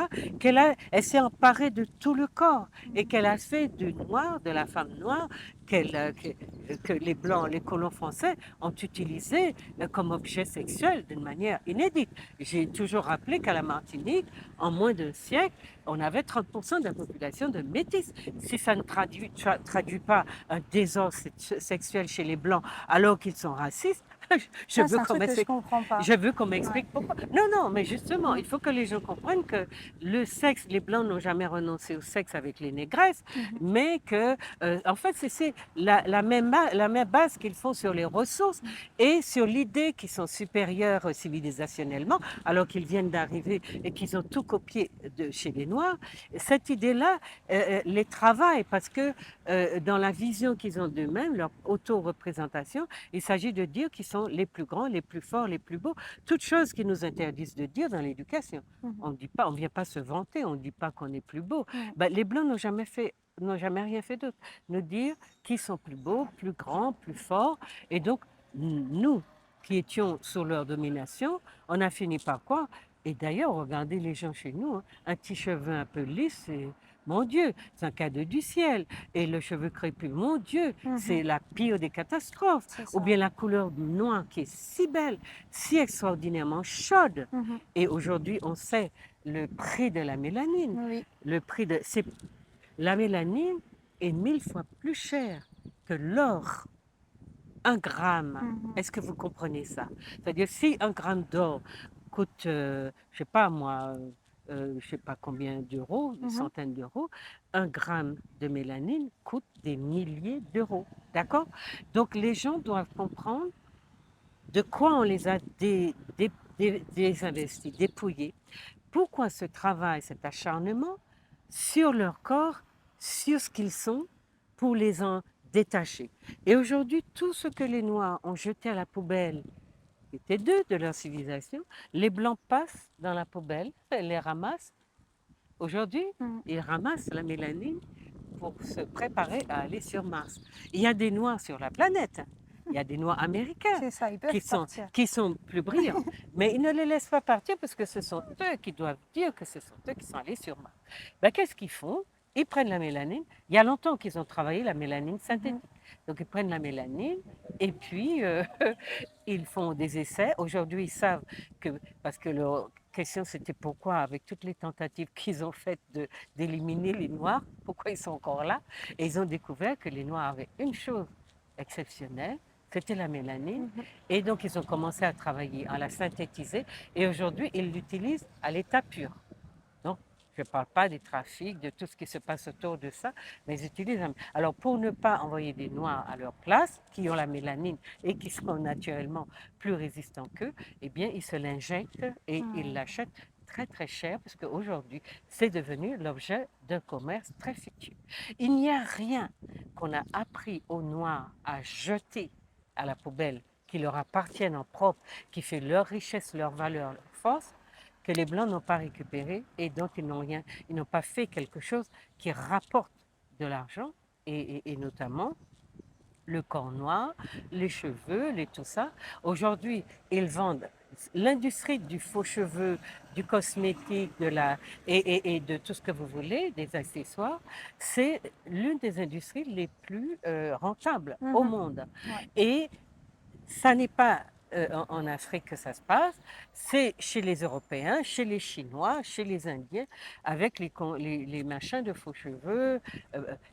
elle s'est emparée de tout le corps et qu'elle a fait du noir, de la femme noire, que les Blancs, les colons français ont utilisé comme objet sexuel d'une manière inédite. J'ai toujours rappelé qu'à la Martinique, en moins d'un siècle, on avait 30% de la population de métis. Si ça ne traduit pas un désordre sexuel chez les Blancs alors qu'ils sont racistes, je Ça, veux c'est un qu'on truc que je m'explique. comprends pas. Je veux qu'on Ouais. m'explique pourquoi. Non, non, mais justement, il faut que les gens comprennent que le sexe, les Blancs n'ont jamais renoncé au sexe avec les négresses, Mhm. mais que, en fait, c'est la même base qu'ils font sur les ressources et sur l'idée qu'ils sont supérieurs civilisationnellement, alors qu'ils viennent d'arriver et qu'ils ont tout copié de chez les Noirs. Cette idée-là les travaille parce que dans la vision qu'ils ont d'eux-mêmes, leur auto-représentation, il s'agit de dire qu'ils sont les plus grands, les plus forts, les plus beaux, toutes choses qui nous interdisent de dire dans l'éducation. Mhm. On dit pas, on vient pas se vanter, on ne dit pas qu'on est plus beau. Ouais. Ben, les Blancs n'ont jamais rien fait d'autre. Nous dire qui sont plus beaux, plus grands, plus forts. Et donc, nous qui étions sous leur domination, on a fini par quoi? Et d'ailleurs, regardez les gens chez nous, hein, un petit cheveu un peu lisse, mon Dieu, c'est un cadeau du ciel. Et le cheveu crépus, mon Dieu, Mhm. c'est la pire des catastrophes. C'est Ou ça. bien la couleur noire qui est si belle, si extraordinairement chaude. Mhm. Et aujourd'hui, on sait le prix de la mélanine. Oui. La mélanine est 1000 fois plus chère que l'or, un gramme, Mhm. est-ce que vous comprenez ça? C'est-à-dire, si un gramme d'or coûte, je sais pas moi, je sais pas combien d'euros, des Mhm. centaines d'euros, un gramme de mélanine coûte des milliers d'euros. D'accord? Donc, les gens doivent comprendre de quoi on les a désinvestis, dépouillés. Pourquoi ce travail, cet acharnement sur leur corps, sur ce qu'ils sont, pour les en détacher. Et aujourd'hui, tout ce que les Noirs ont jeté à la poubelle, qui était d'eux, de leur civilisation, les Blancs passent dans la poubelle, les ramassent. Aujourd'hui, Mhm. ils ramassent la mélanine pour se préparer à aller sur Mars. Il y a des Noirs sur la planète. Il y a des Noirs américains C'est ça, ils qui peuvent sont, partir. qui sont plus brillants. Mais ils ne les laissent pas partir parce que ce sont eux qui doivent dire que ce sont eux qui sont allés sur Mars. Ben, qu'est-ce qu'ils font? Ils prennent la mélanine. Il y a longtemps qu'ils ont travaillé la mélanine synthétique. Mhm. Donc, ils prennent la mélanine et puis ils font des essais. Aujourd'hui, ils savent que, parce que leur question c'était pourquoi, avec toutes les tentatives qu'ils ont faites d'éliminer les Noirs, pourquoi ils sont encore là? Et ils ont découvert que les Noirs avaient une chose exceptionnelle, c'était la mélanine. Mhm. Et donc, ils ont commencé à travailler, à la synthétiser. Et aujourd'hui, ils l'utilisent à l'état pur. Donc, je ne parle pas des trafics, de tout ce qui se passe autour de ça, mais ils utilisent. Alors, pour ne pas envoyer des Noirs à leur place, qui ont la mélanine et qui sont naturellement plus résistants qu'eux, eh bien, ils se l'injectent et ils Mhm. l'achètent très très cher, parce qu'aujourd'hui, c'est devenu l'objet d'un commerce très fictif. Il n'y a rien qu'on a appris aux Noirs à jeter à la poubelle, qui leur appartiennent en propre, qui fait leur richesse, leur valeur, leur force, que les Blancs n'ont pas récupéré et dont ils n'ont pas fait quelque chose qui rapporte de l'argent et notamment le corps noir, les cheveux, tout ça. Aujourd'hui, ils vendent l'industrie du faux cheveux, du cosmétique, et de tout ce que vous voulez, des accessoires, c'est l'une des industries les plus rentables au Mhm. monde. Ouais. Et ça n'est pas en Afrique que ça se passe, c'est chez les Européens, chez les Chinois, chez les Indiens, avec les machins de faux cheveux,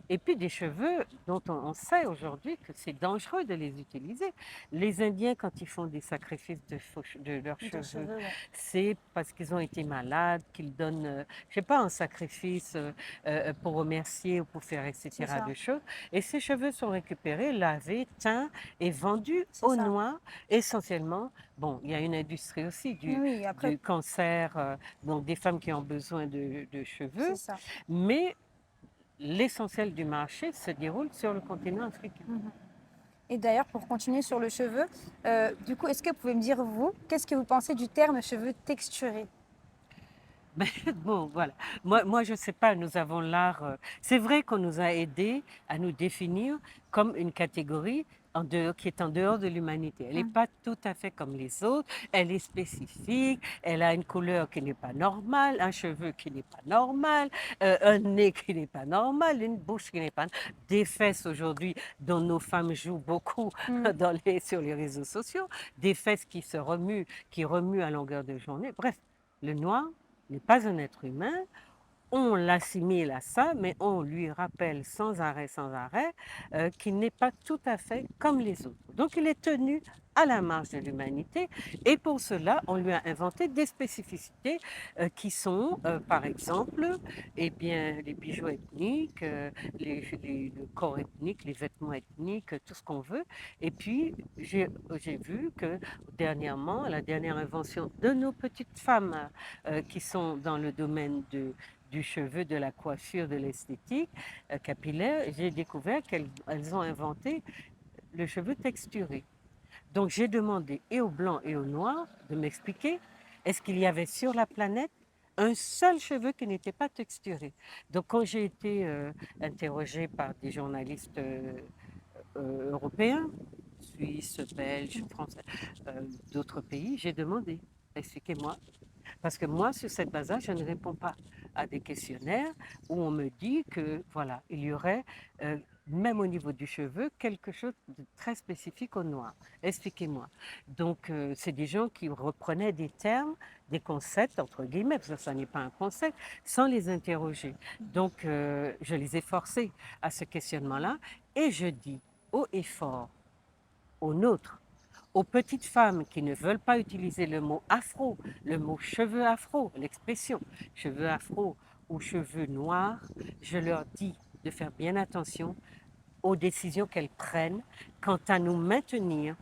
et puis des cheveux dont on sait aujourd'hui que c'est dangereux de les utiliser. Les Indiens, quand ils font des sacrifices de leurs De cheveux, cheveux, ouais. c'est parce qu'ils ont été malades, qu'ils donnent, je sais pas, un sacrifice pour remercier ou pour faire C'est etc. ça, de choses. Et ces cheveux sont récupérés, lavés, teints et vendus c'est aux ça. Noirs essentiellement. Bon, il y a une industrie aussi Oui, après, du cancer, donc des femmes qui ont besoin de c'est cheveux, ça. mais l'essentiel du marché se déroule sur le continent africain. Mhm. Et d'ailleurs, pour continuer sur le cheveu, du coup, est-ce que vous pouvez me dire, vous, qu'est-ce que vous pensez du terme cheveux texturés? Ben, bon, voilà. Moi, je ne sais pas, nous avons l'art. C'est vrai qu'on nous a aidés à nous définir comme une catégorie qui est en dehors de l'humanité. Elle n'est Mhm. pas tout à fait comme les autres. Elle est spécifique. Elle a une couleur qui n'est pas normale, un cheveu qui n'est pas normal, un nez qui n'est pas normal, une bouche qui n'est pas. Des fesses aujourd'hui dont nos femmes jouent beaucoup Mhm. sur les réseaux sociaux. Des fesses qui se remuent, qui remuent à longueur de journée. Bref, le noir n'est pas un être humain, on l'assimile à ça, mais on lui rappelle sans arrêt, qu'il n'est pas tout à fait comme les autres. Donc il est tenu à la marge de l'humanité et pour cela, on lui a inventé des spécificités qui sont, par exemple, eh bien, les bijoux ethniques, le corps ethnique, les vêtements ethniques, tout ce qu'on veut. Et puis, j'ai vu que dernièrement, la dernière invention de nos petites femmes qui sont dans le domaine du cheveu, de la coiffure, de l'esthétique capillaire, j'ai découvert qu'elles ont inventé le cheveu texturé. Donc j'ai demandé et aux blancs et aux noirs de m'expliquer est-ce qu'il y avait sur la planète un seul cheveu qui n'était pas texturé. Donc quand j'ai été interrogée par des journalistes européens, suisses, belges, français, d'autres pays, j'ai demandé expliquez-moi parce que moi, sur cette base-là, je ne réponds pas à des questionnaires où on me dit que, voilà, il y aurait, même au niveau du cheveu, quelque chose de très spécifique au noir. Expliquez-moi. Donc, c'est des gens qui reprenaient des termes, des concepts, entre guillemets, parce que ça n'est pas un concept, sans les interroger. Donc, je les ai forcés à ce questionnement-là et je dis, haut et fort aux nôtres, aux petites femmes qui ne veulent pas utiliser le mot afro, le mot cheveux afro, l'expression cheveux afro ou cheveux noirs, je leur dis de faire bien attention aux décisions qu'elles prennent quant à nous maintenir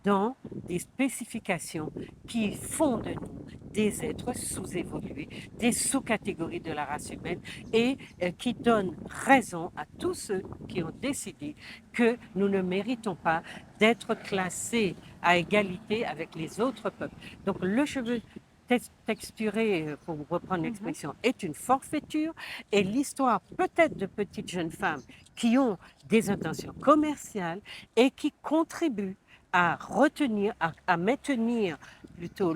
dans des spécifications qui font de nous des êtres sous-évolués, des sous-catégories de la race humaine et qui donnent raison à tous ceux qui ont décidé que nous ne méritons pas d'être classés à égalité avec les autres peuples. Donc le cheveu texturé, pour reprendre Mhm. l'expression, est une forfaiture et l'histoire peut-être de petites jeunes femmes qui ont des intentions commerciales et qui contribuent à retenir, à maintenir plutôt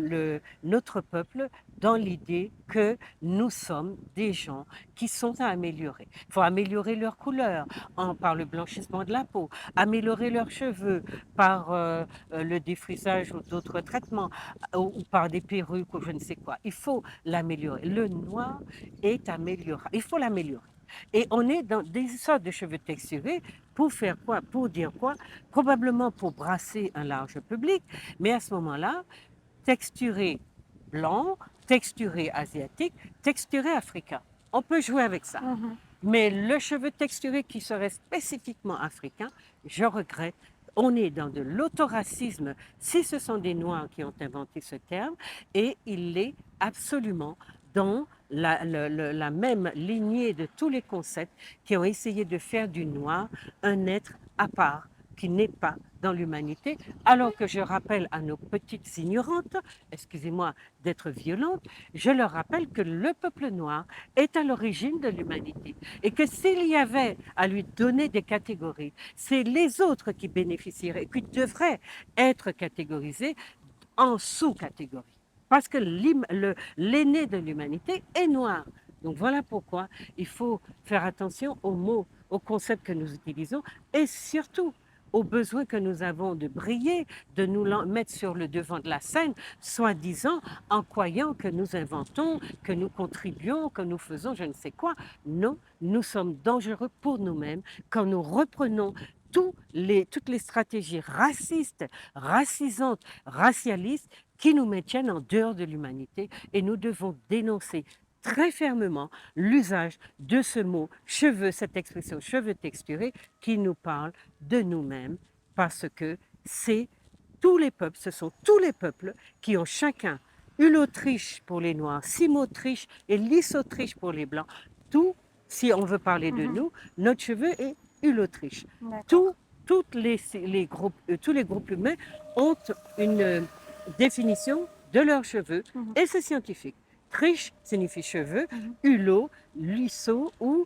notre peuple dans l'idée que nous sommes des gens qui sont à améliorer. Il faut améliorer leur couleur par le blanchissement de la peau, améliorer leurs cheveux par le défrisage ou d'autres traitements, ou par des perruques ou je ne sais quoi. Il faut l'améliorer. Le noir est améliorable. Il faut l'améliorer. Et on est dans des sortes de cheveux texturés pour faire quoi? Pour dire quoi? Probablement pour brasser un large public, mais à ce moment-là, texturé blanc, texturé asiatique, texturé africain. On peut jouer avec ça. Mhm. Mais le cheveu texturé qui serait spécifiquement africain, je regrette. On est dans de l'autoracisme si ce sont des Noirs qui ont inventé ce terme et il est absolument dans la même lignée de tous les concepts qui ont essayé de faire du noir un être à part qui n'est pas dans l'humanité, alors que je rappelle à nos petites ignorantes, excusez-moi d'être violente, je leur rappelle que le peuple noir est à l'origine de l'humanité et que s'il y avait à lui donner des catégories, c'est les autres qui bénéficieraient, qui devraient être catégorisés en sous-catégories. Parce que l'aîné de l'humanité est noir. Donc voilà pourquoi il faut faire attention aux mots, aux concepts que nous utilisons et surtout aux besoins que nous avons de briller, de nous mettre sur le devant de la scène, soi-disant en croyant que nous inventons, que nous contribuons, que nous faisons je ne sais quoi. Non, nous sommes dangereux pour nous-mêmes quand nous reprenons toutes les stratégies racistes, racisantes, racialistes qui nous maintiennent en dehors de l'humanité et nous devons dénoncer très fermement l'usage de ce mot cheveux, cette expression cheveux texturés qui nous parle de nous-mêmes parce que c'est tous les peuples, ce sont tous les peuples qui ont chacun eu l'Autriche pour les Noirs, Sime-Autriche et Lys-Autriche pour les Blancs. Tout, si on veut parler de Mhm. nous, notre cheveu est eu l'Autriche. D'accord. Tout, tous les groupes humains ont une définition de leurs cheveux Mhm. et c'est scientifique. Triche signifie cheveux, Mhm. hulot, lissot ou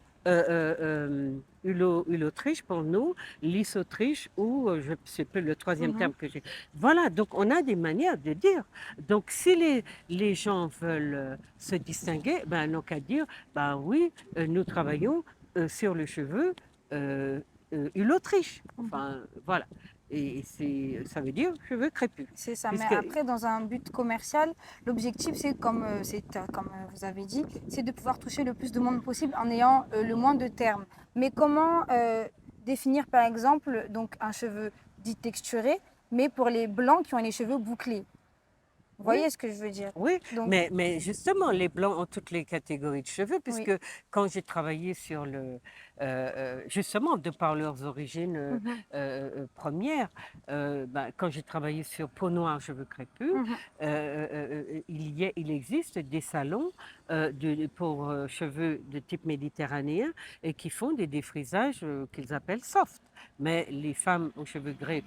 hulot-triche pour nous, lissot-triche ou je ne sais plus le troisième Mhm. terme que j'ai. Voilà, donc on a des manières de dire. Donc si les gens veulent se distinguer, ben, n'ont qu'à dire, ben oui, nous travaillons sur le cheveu hulot-triche. Mhm. Enfin, voilà. Et ça veut dire cheveux crépus. C'est ça. Mais Puisque, après, dans un but commercial, l'objectif, c'est comme vous avez dit, c'est de pouvoir toucher le plus de monde possible en ayant le moins de termes. Mais comment définir, par exemple, donc un cheveu dit texturé, mais pour les blancs qui ont les cheveux bouclés? Vous oui, voyez ce que je veux dire? oui, Donc, mais justement, les blancs ont toutes les catégories de cheveux, oui. puisque quand j'ai travaillé sur justement, de par leurs origines Mhm. premières, ben, quand j'ai travaillé sur peau noire, cheveux crépus, Mhm. il existe des salons pour cheveux de type méditerranéen et qui font des défrisages qu'ils appellent soft. Mais les femmes aux cheveux gris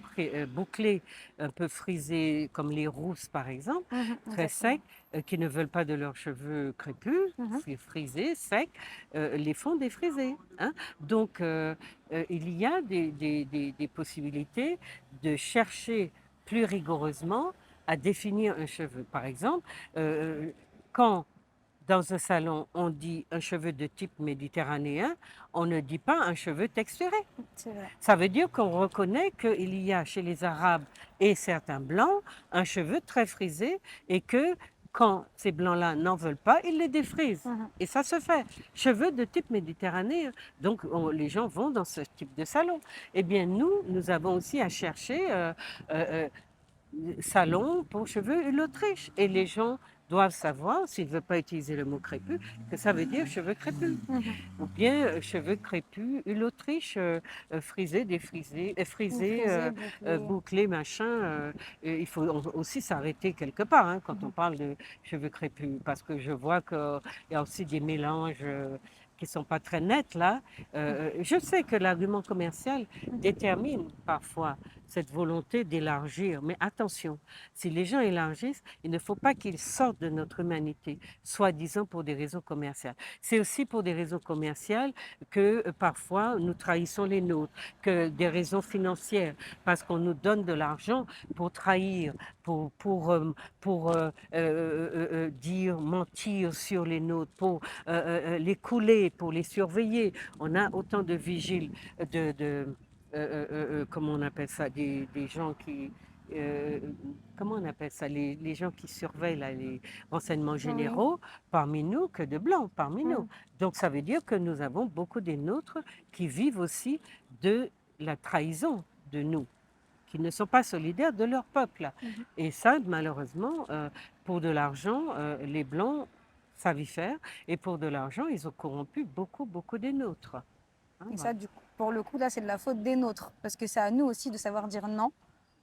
bouclés, un peu frisés, comme les rousses par exemple, Mhm. très Exactement. secs, qui ne veulent pas de leurs cheveux crépus, Mhm. frisés, secs, les font défriser. Hein. Donc, il y a des possibilités de chercher plus rigoureusement à définir un cheveu. Par exemple, quand dans un salon on dit un cheveu de type méditerranéen, on ne dit pas un cheveu texturé. C'est vrai. Ça veut dire qu'on reconnaît qu'il y a chez les Arabes et certains Blancs un cheveu très frisé et que quand ces blancs-là n'en veulent pas, ils les défrisent. Mhm. Et ça se fait. Cheveux de type méditerranéen. Donc, les gens vont dans ce type de salon. Eh bien, nous avons aussi à chercher euh, salon pour cheveux l'Autriche. Et les gens doivent savoir, s'ils ne veulent pas utiliser le mot crépus, que ça veut dire cheveux crépus. Mhm. Ou bien cheveux crépus, l'Autriche, frisé, défrisé, Ou frisé, frisé, bouclé. bouclé, machin. Il faut aussi s'arrêter quelque part hein, quand on Mhm. parle de cheveux crépus, parce que je vois qu'il y a aussi des mélanges qui ne sont pas très nets là. Je sais que l'argument commercial détermine parfois cette volonté d'élargir, mais attention, si les gens élargissent, il ne faut pas qu'ils sortent de notre humanité, soi-disant pour des raisons commerciales. C'est aussi pour des raisons commerciales que parfois nous trahissons les nôtres, que des raisons financières, parce qu'on nous donne de l'argent pour trahir, pour dire, mentir sur les nôtres, pour les couler, pour les surveiller. On a autant de vigiles, comment on appelle ça, des gens qui, euh, comment on appelle ça, les gens qui surveillent là, les renseignements Oui. généraux parmi nous que de blancs parmi nous. Mhm. Donc ça veut dire que nous avons beaucoup des nôtres qui vivent aussi de la trahison de nous, qui ne sont pas solidaires de leur peuple. Mhm. Et ça, malheureusement, pour de l'argent, les blancs savent y faire, et pour de l'argent, ils ont corrompu beaucoup, beaucoup des nôtres. Hein, Et voilà. ça, du coup, pour le coup, là, c'est de la faute des nôtres. Parce que c'est à nous aussi de savoir dire non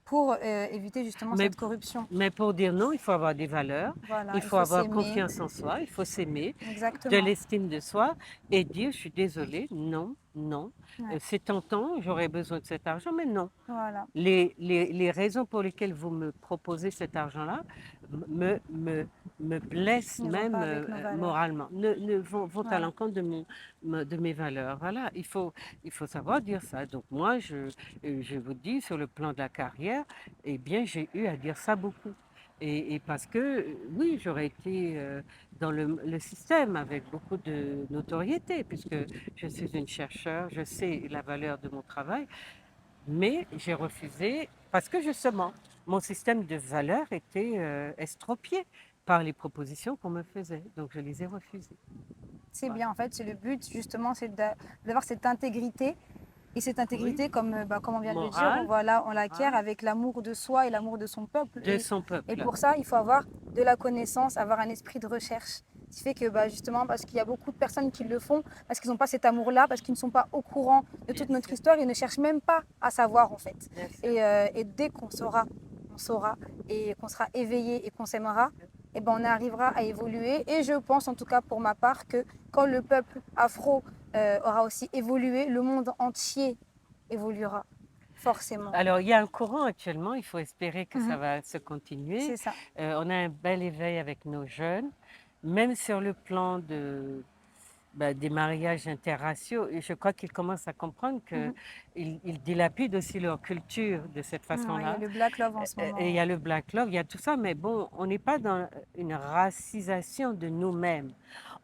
pour éviter justement Mais cette corruption. Mais pour dire non, il faut avoir des valeurs, Voilà, il il faut faut avoir s'aimer. confiance en soi, il faut s'aimer, de Exactement. l'estime de soi et dire je suis désolée, non, non, Ouais. c'est tentant, j'aurais besoin de cet argent, mais non. Voilà. Les raisons pour lesquelles vous me proposez cet argent-là me, me, me blessent Ils ne vont même pas avec nos valeurs. moralement, vont à Voilà. l'encontre de mes valeurs. Voilà, il faut savoir dire ça. Donc moi, je vous dis, sur le plan de la carrière, eh bien, j'ai eu à dire ça beaucoup. Et parce que, oui, j'aurais été dans le système avec beaucoup de notoriété, puisque je suis une chercheure, je sais la valeur de mon travail, mais j'ai refusé parce que justement, mon système de valeurs était estropié par les propositions qu'on me faisait. Donc, je les ai refusées. C'est Voilà. bien, en fait, c'est le but, justement, c'est d'avoir cette intégrité. Et cette Oui, intégrité, comme on vient de le dire, morale, voilà, on l'acquiert hein, avec l'amour de soi et l'amour de son peuple. de son Et peuple. pour ça, il faut avoir de la connaissance, avoir un esprit de recherche. Ce qui fait que justement, parce qu'il y a beaucoup de personnes qui le font, parce qu'ils n'ont pas cet amour-là, parce qu'ils ne sont pas au courant de Bien toute notre sûr, histoire, ils ne cherchent même pas à savoir en fait. bien sûr. Et dès qu'on saura, on saura, et qu'on sera éveillé et qu'on s'aimera, eh ben, on arrivera à évoluer. Et je pense, en tout cas pour ma part, que quand le peuple afro aura aussi évolué, le monde entier évoluera forcément. Alors, il y a un courant actuellement, il faut espérer que ça Mhm. va se continuer. C'est ça. On a un bel éveil avec nos jeunes, même sur le plan des mariages interraciaux. Et je crois qu'ils commencent à comprendre Mhm. qu'ils dilapident aussi leur culture de cette Ouais, il y a façon-là. le Black Love en ce Et il y moment. a le Black Love, il y a tout ça, mais bon, on n'est pas dans une racisation de nous-mêmes.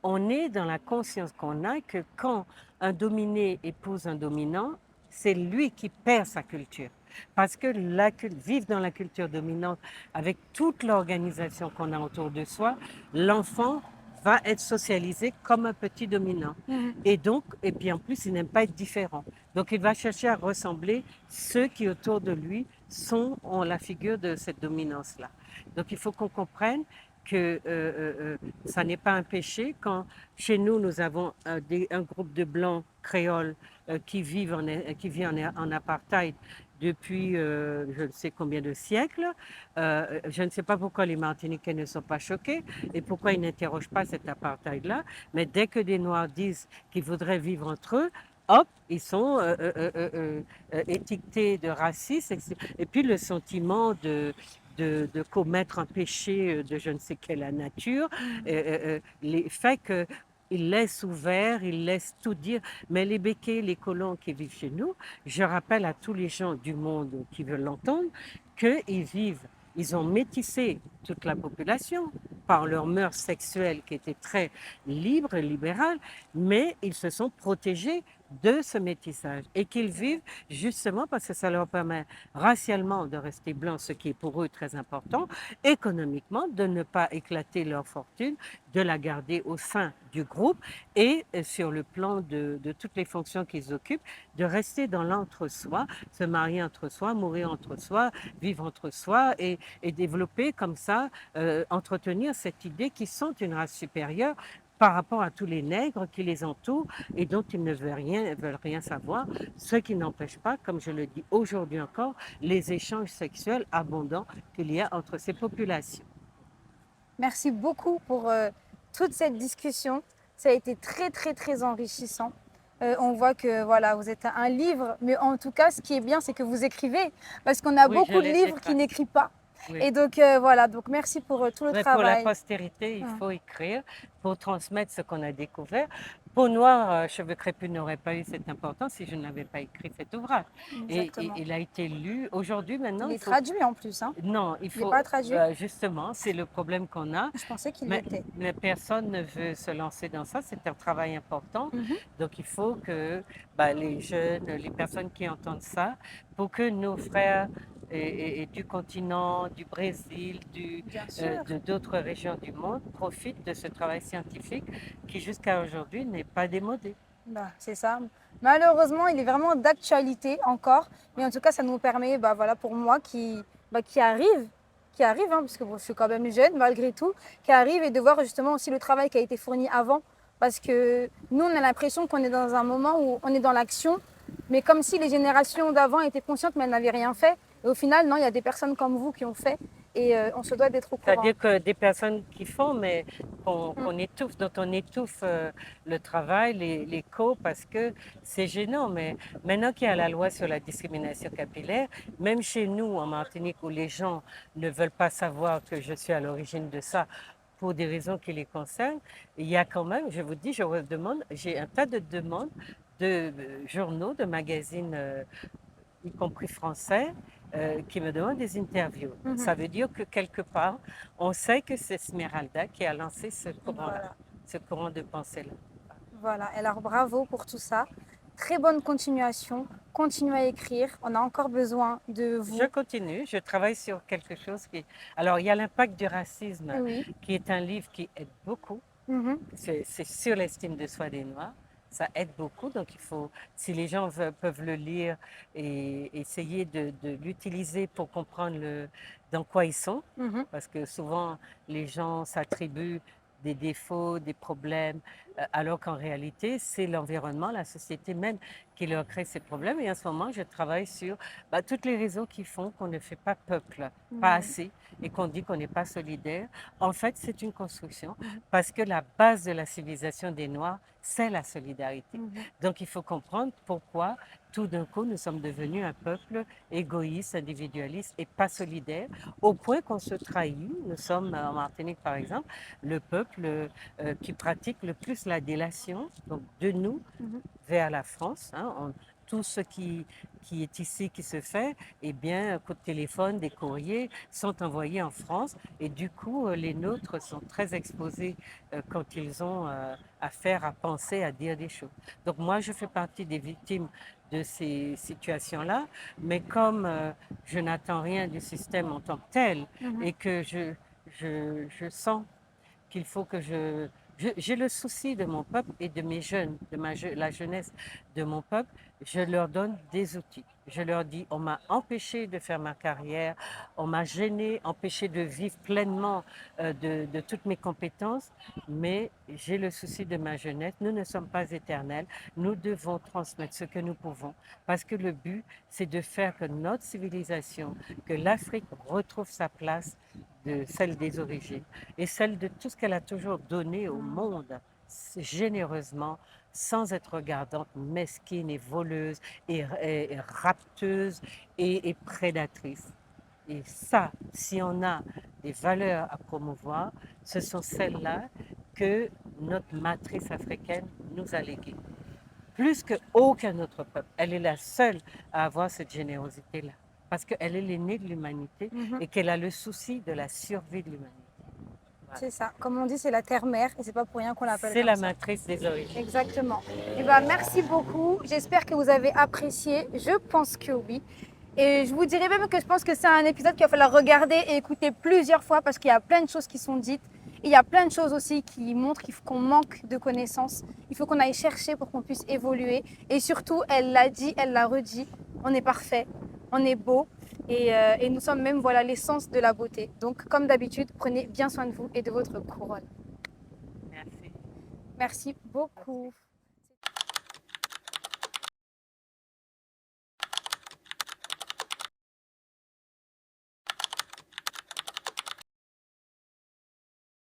On est dans la conscience qu'on a que quand un dominé épouse un dominant, c'est lui qui perd sa culture. Parce que vivre dans la culture dominante, avec toute l'organisation qu'on a autour de soi, l'enfant va être socialisé comme un petit dominant. Mhm. Et donc, et puis en plus, il n'aime pas être différent. Donc, il va chercher à ressembler ceux qui autour de lui ont la figure de cette dominance-là. Donc, il faut qu'on comprenne que ça n'est pas un péché quand chez nous, nous avons un groupe de blancs créoles qui vit en apartheid depuis je ne sais combien de siècles. Je ne sais pas pourquoi les Martiniquais ne sont pas choqués et pourquoi ils n'interrogent pas cet apartheid-là. Mais dès que des Noirs disent qu'ils voudraient vivre entre eux, hop, ils sont étiquetés de racistes. Et puis le sentiment de commettre un péché de je ne sais quelle nature, les fait que ils laissent ouvert, ils laissent tout dire. Mais les béquets, les colons qui vivent chez nous, je rappelle à tous les gens du monde qui veulent l'entendre qu'ils vivent, ils ont métissé toute la population par leurs mœurs sexuelles qui étaient très libres et libérales, mais ils se sont protégés de ce métissage et qu'ils vivent justement parce que ça leur permet racialement de rester blancs, ce qui est pour eux très important, économiquement, de ne pas éclater leur fortune, de la garder au sein du groupe et sur le plan de toutes les fonctions qu'ils occupent, de rester dans l'entre-soi, se marier entre soi, mourir entre soi, vivre entre soi et développer comme ça, entretenir cette idée qu'ils sont une race supérieure par rapport à tous les nègres qui les entourent et dont ils ne veulent rien savoir, ce qui n'empêche pas, comme je le dis aujourd'hui encore, les échanges sexuels abondants qu'il y a entre ces populations. Merci beaucoup pour toute cette discussion. Ça a été très, très, très enrichissant. On voit que voilà, vous êtes un livre, mais en tout cas, ce qui est bien, c'est que vous écrivez, parce qu'on a Oui, je beaucoup de les livres qui écris. n'écrivent pas. Oui. Et donc voilà, donc merci pour tout le Mais pour la travail. postérité, il Ah, faut écrire pour transmettre ce qu'on a découvert. Peau noire, cheveux crépus n'aurait pas eu cette importance si je n'avais pas écrit cet ouvrage. Et exactement. il a été lu. Aujourd'hui, maintenant, Il il est faut... traduit en plus, hein. Non, il Il n'est faut... pas traduit. justement, c'est le problème qu'on a. Je pensais qu'il Mais, l'était. mais personne ne veut se lancer dans ça. C'est un travail important. Mhm. Donc, il faut que les jeunes, les personnes qui entendent ça, pour que nos frères et du continent, du Brésil, Bien sûr. d'autres régions du monde profitent de ce travail scientifique qui jusqu'à aujourd'hui n'est pas démodé. Bah, c'est ça. Malheureusement, il est vraiment d'actualité encore. Mais en tout cas, ça nous permet, bah, voilà, pour moi qui arrive, hein, parce que bon, je suis quand même jeune malgré tout, qui arrive et de voir justement aussi le travail qui a été fourni avant. Parce que nous, on a l'impression qu'on est dans un moment où on est dans l'action, mais comme si les générations d'avant étaient conscientes, mais elles n'avaient rien fait. Et au final, non, il y a des personnes comme vous qui ont fait et on se doit d'être au courant. C'est-à-dire que des personnes qui font, mais Mm. qu'on étouffe, dont on étouffe le travail, les co, parce que c'est gênant. Mais maintenant qu'il y a la loi sur la discrimination capillaire, même chez nous en Martinique, où les gens ne veulent pas savoir que je suis à l'origine de ça, pour des raisons qui les concernent, il y a quand même, je vous dis, j'ai un tas de demandes de journaux, de magazines, y compris français, qui me demandent des interviews. Mhm. Ça veut dire que quelque part, on sait que c'est Smeralda qui a lancé ce courant-là, Voilà. ce courant de pensée-là. Voilà, alors bravo pour tout ça. Très bonne continuation. Continuez à écrire. On a encore besoin de vous. Je continue, je travaille sur quelque chose qui... Alors, il y a l'impact du racisme, Oui. qui est un livre qui aide beaucoup. Mhm. C'est sur l'estime de soi des Noirs. Ça aide beaucoup, donc il faut, si les gens peuvent le lire et essayer de l'utiliser pour comprendre dans quoi ils sont, Mhm. parce que souvent les gens s'attribuent des défauts, des problèmes, alors qu'en réalité, c'est l'environnement, la société même qui leur crée ces problèmes. Et en ce moment, je travaille sur toutes les raisons qui font qu'on ne fait pas peuple, pas Mhm. assez, et qu'on dit qu'on n'est pas solidaire. En fait, c'est une construction, Mhm. parce que la base de la civilisation des Noirs, c'est la solidarité. Mhm. Donc, il faut comprendre pourquoi, tout d'un coup, nous sommes devenus un peuple égoïste, individualiste et pas solidaire, au point qu'on se trahit. Nous sommes, en Martinique par exemple, le peuple qui pratique le plus la délation, donc de nous Mhm. vers la France. Tout ce qui est ici, qui se fait, eh bien, un coup de téléphone, des courriers sont envoyés en France. Et du coup, les nôtres sont très exposés quand ils ont affaire à penser, à dire des choses. Donc moi, je fais partie des victimes de ces situations-là. Mais comme je n'attends rien du système en tant que tel Mhm. et que je sens qu'il faut que j'ai le souci de mon peuple et de mes jeunes, la jeunesse de mon peuple, je leur donne des outils. Je leur dis, on m'a empêché de faire ma carrière, on m'a gêné, empêché de vivre pleinement de toutes mes compétences, mais j'ai le souci de ma jeunesse. Nous ne sommes pas éternels. Nous devons transmettre ce que nous pouvons, parce que le but, c'est de faire que notre civilisation, que l'Afrique retrouve sa place de celle des origines et celle de tout ce qu'elle a toujours donné au monde généreusement, sans être regardante, mesquine et voleuse et rapteuse et prédatrice. Et ça, si on a des valeurs à promouvoir, ce sont celles-là que notre matrice africaine nous a léguées. Plus qu'aucun autre peuple. Elle est la seule à avoir cette générosité-là. Parce qu'elle est l'aînée de l'humanité Mhm. et qu'elle a le souci de la survie de l'humanité. C'est ça. Comme on dit, c'est la terre-mère et c'est pas pour rien qu'on l'appelle C'est comme la ça. matrice des origines. Exactement. Et ben, merci beaucoup. J'espère que vous avez apprécié. Je pense que oui. Et je vous dirais même que je pense que c'est un épisode qu'il va falloir regarder et écouter plusieurs fois parce qu'il y a plein de choses qui sont dites. Et il y a plein de choses aussi qui montrent qu'on manque de connaissances. Il faut qu'on aille chercher pour qu'on puisse évoluer. Et surtout, elle l'a dit, elle l'a redit, on est parfait, on est beau. Et nous sommes même voilà l'essence de la beauté. Donc, comme d'habitude, prenez bien soin de vous et de votre couronne. Merci. Merci beaucoup.